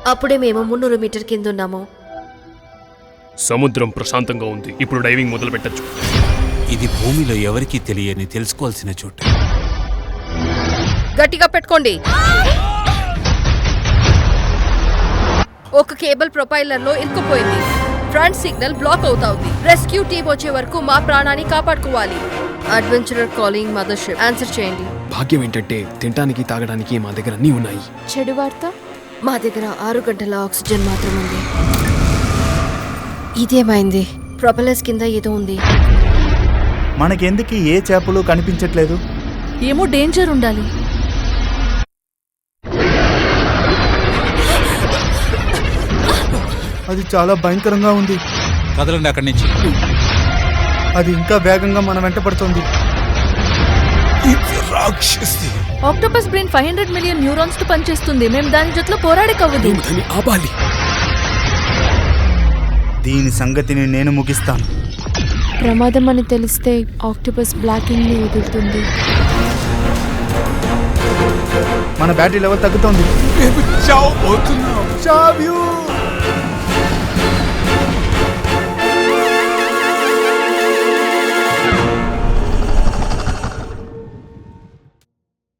అప్పుడే మేము 300 మీటర్ కింద ఉన్నాము. సముద్రం ప్రశాంతంగా ఉంది. ఇప్పుడు డైవింగ్ మొదలు పెట్టచ్చు. ఇది భూమిలో ఎవరికీ తెలియని తెలుసుకోవాల్సిన చోటు. గట్టిగా పెట్టుకోండి. ఒక కేబుల్ ప్రొపైలర్ లో ఇరుక్కుపోయింది. ఫ్రంట్ సిగ్నల్ బ్లాక్ అవుతుంది. రెస్క్యూ టీం వచ్చే వరకు మా ప్రాణాన్ని కాపాడుకోవాలి. Adventurer calling mothership. ఆన్సర్ చేయండి. భాగ్యం ఏంటంటే తినడానికి తాగడానికి మా దగ్గర అన్నీ ఉన్నాయి. చెడు వార్త, మా దగ్గర 6 గంటల ఆక్సిజన్ మాత్రం ఉంది. ఇదేమైంది? ప్రొపెలర్స్ కింద ఏదో ఉంది. మనకెందుకు ఏ చేపలు కనిపించట్లేదు? ఏమో డేంజర్ ఉండాలి. అది చాలా భయంకరంగా ఉంది. కదలండి అక్కడి నుంచి. అది ఇంకా వేగంగా మన వెంట పడుతుంది. ఆక్టోపస్ బ్రెయిన్ 500 మిలియన్ న్యూరాన్స్ తో పనిచేస్తుంది. మేము దాని జొత్తులో పోరాడకవ్వదు. దాన్ని ఆపాలి. దీని సంగతిని నేను ముగిస్తాను. ప్రమాదం అని తెలిస్తే ఆక్టోపస్ బ్లాకింగ్ ని వదులుతుంది. మన బ్యాటరీ లెవెల్ తగ్గుతోంది.